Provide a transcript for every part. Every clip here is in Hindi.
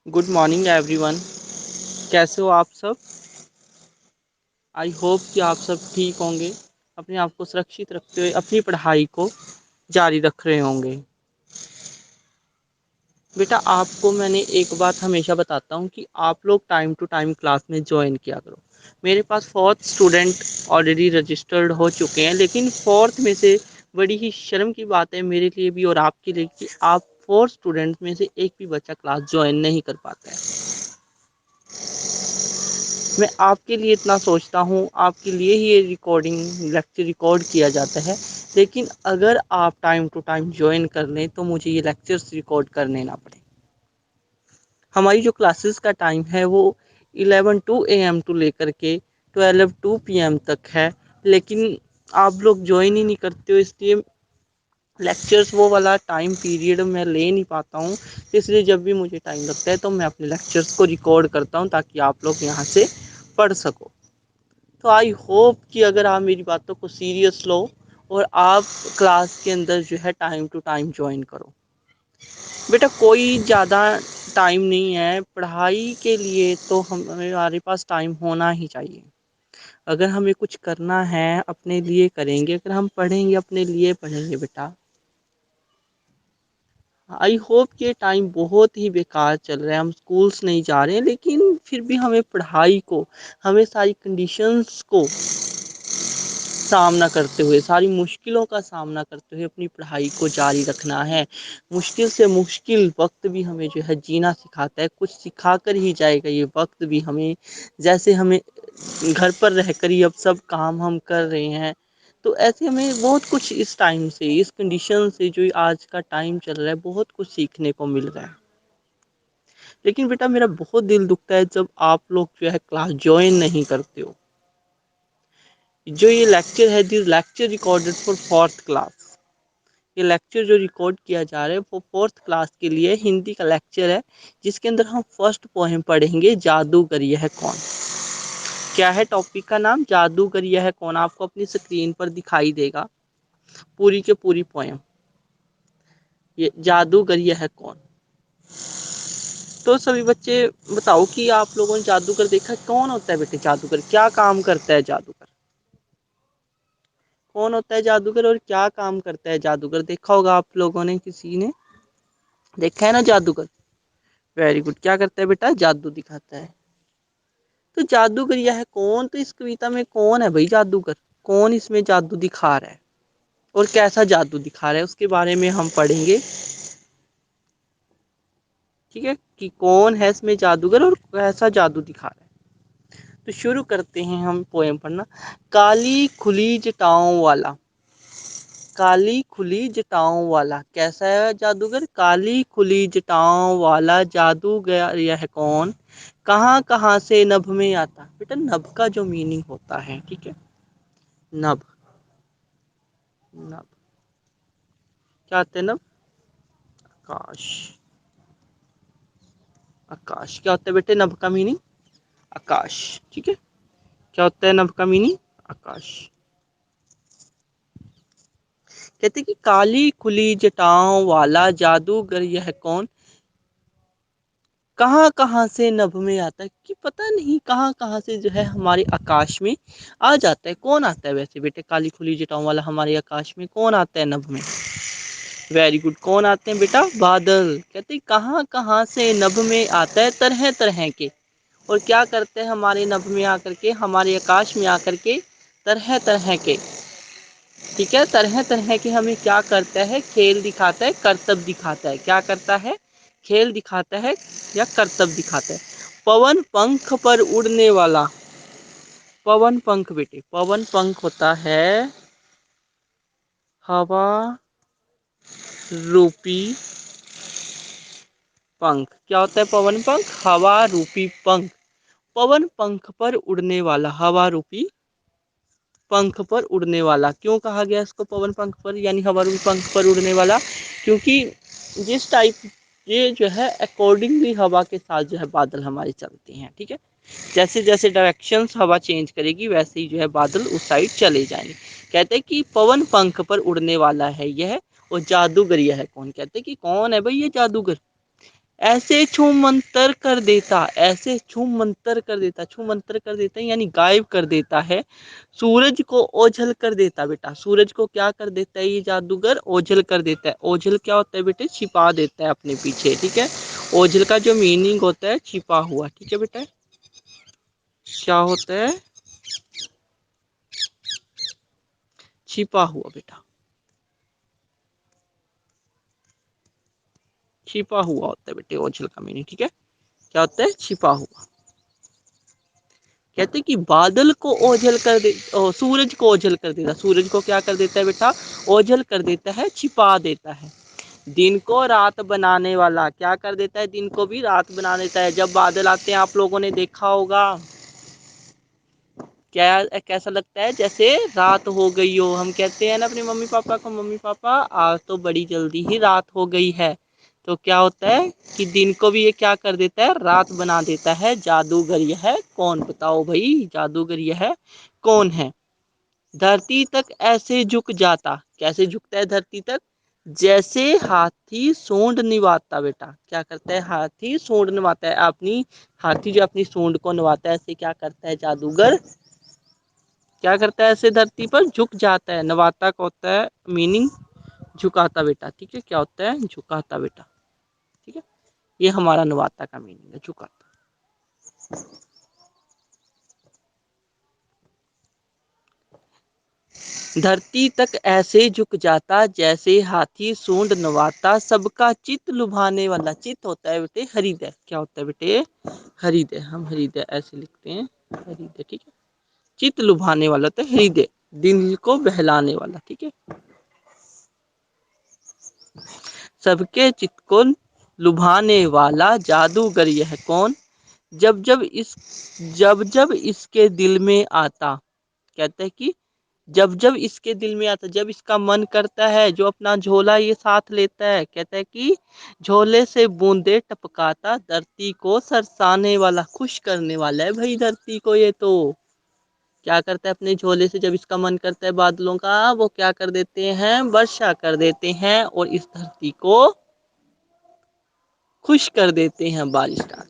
Good morning everyone. कैसे हो आप सब? आई होप कि आप सब ठीक होंगे, अपने आप को सुरक्षित रखते हुए अपनी पढ़ाई को जारी रख रहे होंगे। बेटा, आपको मैंने एक बात हमेशा बताता हूँ कि आप लोग टाइम टू टाइम क्लास में ज्वाइन किया करो। मेरे पास फोर्थ स्टूडेंट ऑलरेडी रजिस्टर्ड हो चुके हैं, लेकिन फोर्थ में से बड़ी ही शर्म की बात है मेरे लिए भी और आपके लिए कि आप फोर्थ स्टूडेंट में से एक भी बच्चा क्लास ज्वाइन नहीं कर पाता है। मैं आपके लिए इतना सोचता हूँ, आपके लिए ही ये रिकॉर्डिंग लेक्चर रिकॉर्ड किया जाता है, लेकिन अगर आप टाइम टू टाइम ज्वाइन कर लें तो मुझे ये लेक्चर्स रिकॉर्ड करने ना पड़े। हमारी जो क्लासेस का टाइम है वो 11 AM टू लेकर के 12 PM तक है, लेकिन आप लोग ज्वाइन ही नहीं करते हो, इसलिए लेक्चर्स वो वाला टाइम पीरियड मैं ले नहीं पाता हूँ। इसलिए जब भी मुझे टाइम लगता है तो मैं अपने लेक्चर्स को रिकॉर्ड करता हूँ ताकि आप लोग यहाँ से पढ़ सको। तो आई होप कि अगर आप मेरी बातों को सीरियस लो और आप क्लास के अंदर जो है टाइम टू टाइम ज्वाइन करो। बेटा, कोई ज़्यादा टाइम नहीं है पढ़ाई के लिए, तो हमारे पास टाइम होना ही चाहिए। अगर हमें कुछ करना है अपने लिए करेंगे, अगर हम पढ़ेंगे अपने लिए पढ़ेंगे बेटा। आई होप कि ये टाइम बहुत ही बेकार चल रहा है, हम स्कूल्स नहीं जा रहे हैं, लेकिन फिर भी हमें पढ़ाई को, हमें सारी कंडीशंस को सामना करते हुए, सारी मुश्किलों का सामना करते हुए अपनी पढ़ाई को जारी रखना है। मुश्किल से मुश्किल वक्त भी हमें जो है जीना सिखाता है, कुछ सिखा कर ही जाएगा ये वक्त भी हमें। जैसे हमें घर पर रहकर ही अब सब काम हम कर रहे हैं, तो ऐसे हमें बहुत कुछ इस टाइम से, इस कंडीशन से जो आज का टाइम चल रहा है, बहुत कुछ सीखने को मिल रहा है। लेकिन बेटा, मेरा बहुत दिल दुखता है जब आप लोग जो है क्लास ज्वाइन नहीं करते हो। जो ये लेक्चर है, this lecture recorded for fourth class. ये लेक्चर जो रिकॉर्ड किया जा रहा है वो फोर्थ क्लास के लिए हिंदी का लेक्चर है, जिसके अंदर हम फर्स्ट पोएम पढ़ेंगे, जादूगर यह है कौन। क्या है टॉपिक का नाम? जादूगर यह है कौन। आपको अपनी स्क्रीन पर दिखाई देगा पूरी के पूरी पोएम, ये जादूगर यह है कौन। तो सभी बच्चे बताओ कि आप लोगों ने जादूगर देखा? कौन होता है बेटे जादूगर? क्या काम करता है जादूगर? कौन होता है जादूगर और क्या काम करता है जादूगर? देखा होगा आप लोगों ने, किसी ने देखा है ना जादूगर? Very good. क्या करता है बेटा? जादू दिखाता है। तो जादूगर यह है कौन, तो इस कविता में कौन है भाई जादूगर? कौन इसमें जादू दिखा रहा है और कैसा जादू दिखा रहा है, उसके बारे में हम पढ़ेंगे। ठीक है, कि कौन है इसमें जादूगर और कैसा जादू दिखा रहा है। तो शुरू करते हैं हम पोएम पढ़ना। काली खुली जटाओं वाला, काली खुली जटाओं वाला कैसा है जादूगर? काली खुली जटाओं वाला जादूगर यह कौन, कहाँ कहाँ से नभ में आता। बेटा, नभ का जो मीनिंग होता है, ठीक है, नभ, नभ क्या होता है? नभ आकाश, आकाश क्या होता है बेटे? नभ का मीनिंग आकाश। ठीक है, क्या होता है नभ का मीनिंग? आकाश। कहते कि काली खुली जटाओं वाला जादूगर यह कौन, कहाँ कहाँ से नभ में आता है। कि पता नहीं कहाँ कहाँ से जो है हमारे आकाश में आ जाता है। कौन आता है वैसे बेटे काली खुली जटाओं वाला हमारे आकाश में? कौन आता है नभ में? Very good. कौन आते हैं बेटा? बादल। कहते कहाँ कहाँ से नभ में आता है, तरह तरह के। और क्या करते हैं हमारे नभ में आकर के, हमारे आकाश में आकर के? तरह तरह के। ठीक है, तरह तरह के हमें क्या करता है? खेल दिखाता है, करतब दिखाता है। क्या करता है? खेल दिखाता है या करतब दिखाता है। पवन पंख पर उड़ने वाला, पवन पंख बेटे, पवन पंख होता है हवा रूपी पंख। क्या होता है पवन पंख? हवा रूपी पंख। पवन पंख पर उड़ने वाला, हवा रूपी पंख पर उड़ने वाला। क्यों कहा गया इसको पवन पंख पर यानी हवा रूपी पंख पर उड़ने वाला? क्योंकि जिस टाइप, ये जो है अकॉर्डिंगली हवा के साथ जो है बादल हमारे चलते हैं। ठीक है, जैसे जैसे डायरेक्शंस हवा चेंज करेगी वैसे ही जो है बादल उस साइड चले जाएंगे। कहते हैं कि पवन पंख पर उड़ने वाला है यह, और जादूगर यह है कौन। कहते हैं कि कौन है भाई ये जादूगर? ऐसे छूम मंतर कर देता, ऐसे छूम मंतर कर देता, छूम मंतर कर देता है यानी गायब कर देता है, सूरज को ओझल कर देता। बेटा सूरज को क्या कर देता है ये जादूगर? ओझल कर देता है। ओझल क्या होता है बेटे? छिपा देता है अपने पीछे, ठीक है। ओझल का जो मीनिंग होता है छिपा हुआ, ठीक है बेटा। क्या होता है? छिपा हुआ बेटा, छिपा हुआ होता है बेटे ओझल का मीनिंग, ठीक है। क्या होता है? छिपा हुआ। कहते कि बादल को ओझल कर दे, सूरज को ओझल कर देता। सूरज को क्या कर देता है बेटा? ओझल कर देता है, छिपा देता है। दिन को रात बनाने वाला क्या कर देता है? दिन को भी रात बना देता है। जब बादल आते हैं आप लोगों ने देखा होगा, क्या कैसा लगता है? जैसे रात हो गई हो। हम कहते हैं ना अपने मम्मी पापा को, मम्मी पापा आज तो बड़ी जल्दी ही रात हो गई है। तो क्या होता है कि दिन को भी ये क्या कर देता है? रात बना देता है। जादूगर यह है कौन? बताओ भाई, जादूगर यह है कौन है? धरती तक ऐसे झुक जाता, कैसे झुकता है धरती तक? जैसे हाथी सूंड निभाता। बेटा क्या करता है? हाथी सूंड निभाता है अपनी, हाथी जो अपनी सूंड को निभाता है, ऐसे क्या करता है जादूगर? क्या करता है? ऐसे धरती पर झुक जाता है। नवाता का होता है मीनिंग झुकाता बेटा, ठीक है। क्या होता है? झुकाता बेटा, ठीक है। ये हमारा नवाता का मीनिंग है, झुकाता। धरती तक ऐसे झुक जाता जैसे हाथी सूंड नवाता, सबका चित्त लुभाने वाला। चित्त होता है बेटे हृदय। क्या होता है बेटे? हृदय। हम हृदय ऐसे लिखते हैं, हृदय, ठीक है। चित्त लुभाने वाला तो हृदय, दिल को बहलाने वाला, ठीक है। सबके चित्त को लुभाने वाला जादूगर यह कौन? जब जब इस जब जब इसके दिल में आता, कहते हैं कि जब जब इसके दिल में आता, जब इसका मन करता है, जो अपना झोला ये साथ लेता है, कहता है कि झोले से बूंदे टपकाता, धरती को सरसाने वाला, खुश करने वाला है भाई धरती को ये तो। क्या करता है? अपने झोले से जब इसका मन करता है बादलों का, वो क्या कर देते हैं? वर्षा कर देते हैं और इस धरती को खुश कर देते हैं बारिश डाल।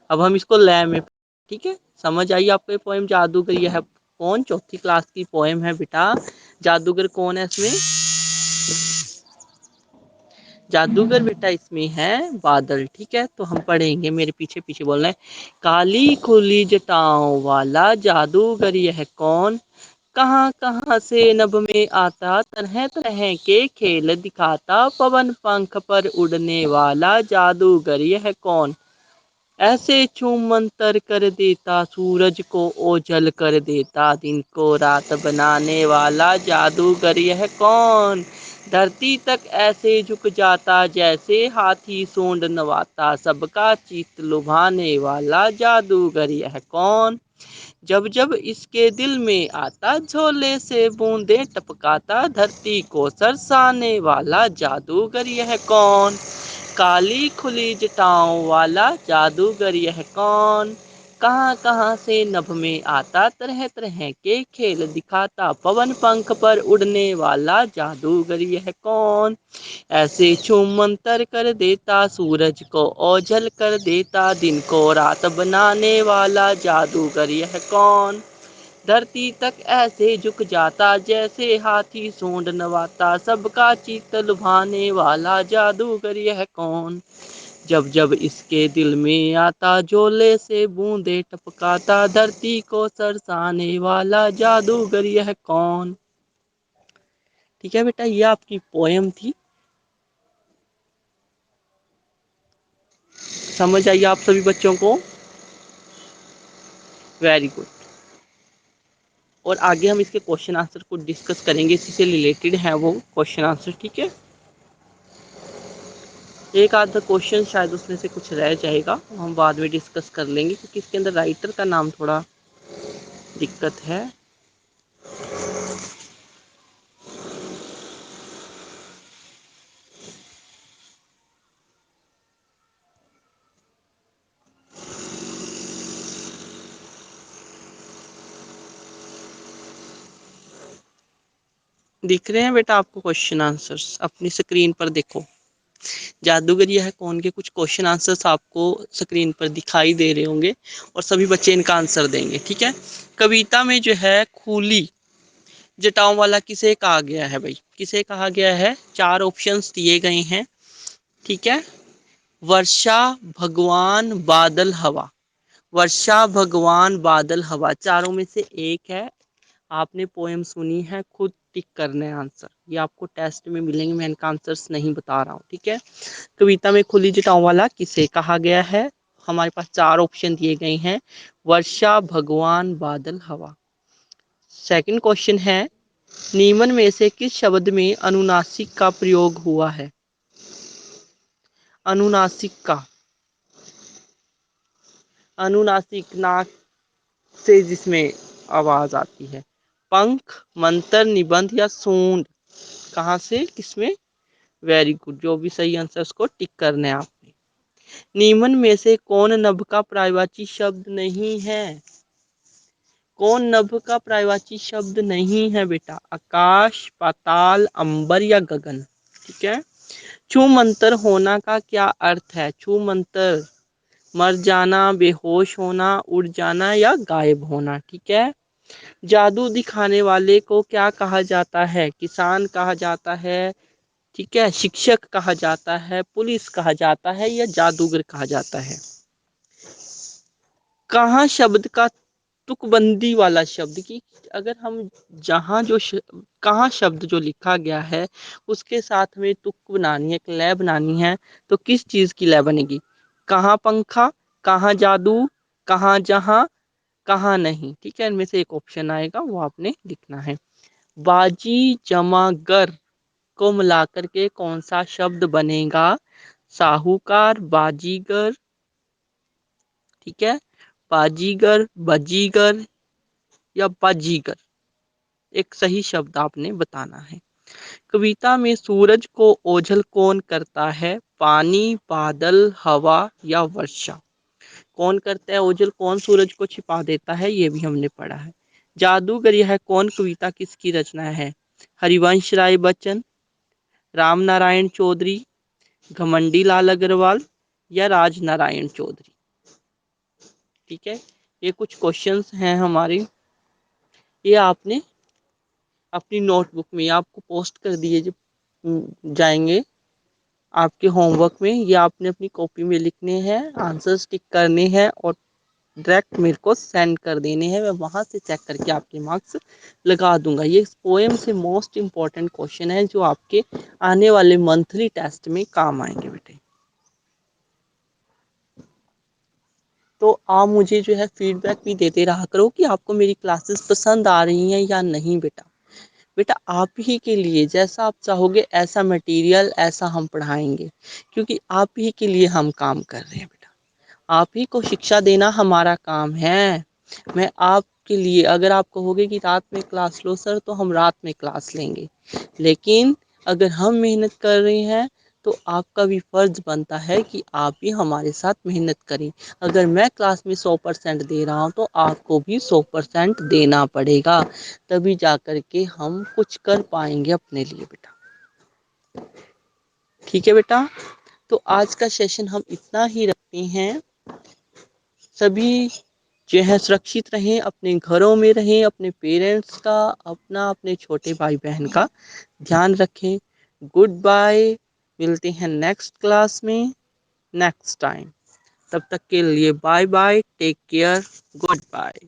अब हम इसको लय में, ठीक है। समझ आई आपको ये पोएम? जादूगर यह है कौन? चौथी क्लास की पोएम है बेटा। जादूगर कौन है इसमें? जादूगर बेटा इसमें है बादल, ठीक है। तो हम पढ़ेंगे, मेरे पीछे पीछे बोल रहे हैं। काली खुली जटाओं वाला जादूगर यह कौन? कहाँ कहाँ से नभ में आता, तरह तरह के खेल दिखाता, पवन पंख पर उड़ने वाला जादूगर यह कौन? ऐसे छूम मंतर कर देता, सूरज को ओझल कर देता, दिन को रात बनाने वाला जादूगर यह कौन? धरती तक ऐसे झुक जाता जैसे हाथी सूंड नवाता, सबका चित्त लुभाने वाला जादूगर यह कौन? जब जब इसके दिल में आता, झोले से बूंदे टपकाता, धरती को सरसाने वाला जादूगर यह कौन? काली खुली जटाओं वाला जादूगर यह कौन? कहाँ कहाँ से नभ में आता, तरह तरह के खेल दिखाता, पवन पंख पर उड़ने वाला जादूगर यह कौन? ऐसे छूम मंतर कर देता, सूरज को ओझल कर देता, दिन को रात बनाने वाला जादूगर यह कौन? धरती तक ऐसे झुक जाता जैसे हाथी सूंड नवाता, सबका चित्त लुभाने वाला जादूगर यह कौन? जब जब इसके दिल में आता, झोले से बूंदे टपकाता, धरती को सरसाने वाला जादूगर यह कौन? ठीक है बेटा, ये आपकी पोयम थी। समझ आई आप सभी बच्चों को? Very good. और आगे हम इसके क्वेश्चन आंसर को डिस्कस करेंगे, इसी से रिलेटेड है वो क्वेश्चन आंसर, ठीक है। एक आधा क्वेश्चन शायद उसमें से कुछ रह जाएगा, हम बाद में डिस्कस कर लेंगे, क्योंकि इसके अंदर राइटर का नाम थोड़ा दिक्कत है। दिख रहे हैं बेटा आपको क्वेश्चन आंसर्स? अपनी स्क्रीन पर देखो। जादूगर यह है कौन के कुछ क्वेश्चन आंसर्स आपको स्क्रीन पर दिखाई दे रहे होंगे और सभी बच्चे इनका आंसर देंगे। ठीक है। कविता में जो है खुली जटाओं वाला किसे कहा गया है भाई, किसे कहा गया है? चार ऑप्शंस दिए गए हैं। ठीक है। वर्षा, भगवान, बादल, हवा। वर्षा, भगवान, बादल, हवा, चारों में से एक है। आपने पोएम सुनी है, खुद टिक करने आंसर, ये आपको टेस्ट में मिलेंगे, मैं इनका आंसर्स नहीं बता रहा हूँ। ठीक है। कविता में खुली जटाओं वाला किसे कहा गया है? हमारे पास चार ऑप्शन दिए गए हैं, वर्षा, भगवान, बादल, हवा। सेकंड क्वेश्चन है, निम्न में से किस शब्द में अनुनासिक का प्रयोग हुआ है? अनुनासिक का, अनुनासिक नाक से जिसमें आवाज आती है। पंख, मंत्र, निबंध या सूंड, कहाँ से किसमें? वेरी गुड, जो भी सही आंसर उसको टिक करने हैं आपने। निम्न में से कौन नभ का पर्यायवाची शब्द नहीं है? कौन नभ का पर्यायवाची शब्द नहीं है बेटा? आकाश, पाताल, अंबर या गगन। ठीक है। छू मंतर होना का क्या अर्थ है? छू मंतर, मर जाना, बेहोश होना, उड़ जाना या गायब होना। ठीक है। जादू दिखाने वाले को क्या कहा जाता है? किसान कहा जाता है, ठीक है, शिक्षक कहा जाता है, पुलिस कहा जाता है या जादूगर कहा जाता है? कहाँ शब्द का तुकबंदी वाला शब्द की, अगर हम जहाँ जो कहाँ शब्द जो लिखा गया है उसके साथ में तुक बनानी है, एक लय बनानी है, तो किस चीज की लय बनेगी? कहाँ पंखा, कहाँ जादू, कहाँ जहाँ, कहाँ नहीं। ठीक है। इनमें से एक ऑप्शन आएगा, वो आपने लिखना है। बाजी जमा गर को मिलाकर के कौन सा शब्द बनेगा? साहूकार, बाजीगर, ठीक है, बाजीगर, बजीगर या बाजीगर, एक सही शब्द आपने बताना है। कविता में सूरज को ओझल कौन करता है? पानी, बादल, हवा या वर्षा। कौन करता है ओझल, कौन सूरज को छिपा देता है, ये भी हमने पढ़ा है। जादूगर यह कौन कविता किसकी रचना है? हरिवंश राय बच्चन, राम नारायण चौधरी, घमंडी लाल अग्रवाल या राज नारायण चौधरी। ठीक है। ये कुछ क्वेश्चंस हैं हमारे, ये आपने अपनी नोटबुक में आपको पोस्ट कर दिए जाएंगे आपके होमवर्क में, ये आपने अपनी कॉपी में लिखने हैं, आंसर्स टिक करने हैं और डायरेक्ट मेरे को सेंड कर देने हैं। मैं वहां से चेक करके आपके मार्क्स लगा दूंगा। ये पोएम से मोस्ट इम्पॉर्टेंट क्वेश्चन है जो आपके आने वाले मंथली टेस्ट में काम आएंगे बेटे। तो आप मुझे जो है फीडबैक भी देते रहा करो कि आपको मेरी क्लासेस पसंद आ रही हैं या नहीं बेटा। बेटा आप ही के लिए, जैसा आप चाहोगे ऐसा मटेरियल ऐसा हम पढ़ाएंगे, क्योंकि आप ही के लिए हम काम कर रहे हैं बेटा। आप ही को शिक्षा देना हमारा काम है। मैं आपके लिए, अगर आप कहोगे कि रात में क्लास लो सर, तो हम रात में क्लास लेंगे, लेकिन अगर हम मेहनत कर रहे हैं तो आपका भी फर्ज बनता है कि आप भी हमारे साथ मेहनत करें। अगर मैं क्लास में 100% दे रहा हूँ तो आपको भी 100% देना पड़ेगा, तभी जा कर के हम कुछ कर पाएंगे अपने लिए बेटा। ठीक है बेटा। तो आज का सेशन हम इतना ही रखते हैं। सभी जो है सुरक्षित रहें, अपने घरों में रहें, अपने पेरेंट्स का, अपना, अपने छोटे भाई बहन का ध्यान रखें। गुड बाय, मिलते हैं नेक्स्ट क्लास में नेक्स्ट टाइम। तब तक के लिए bye bye, take care, good bye.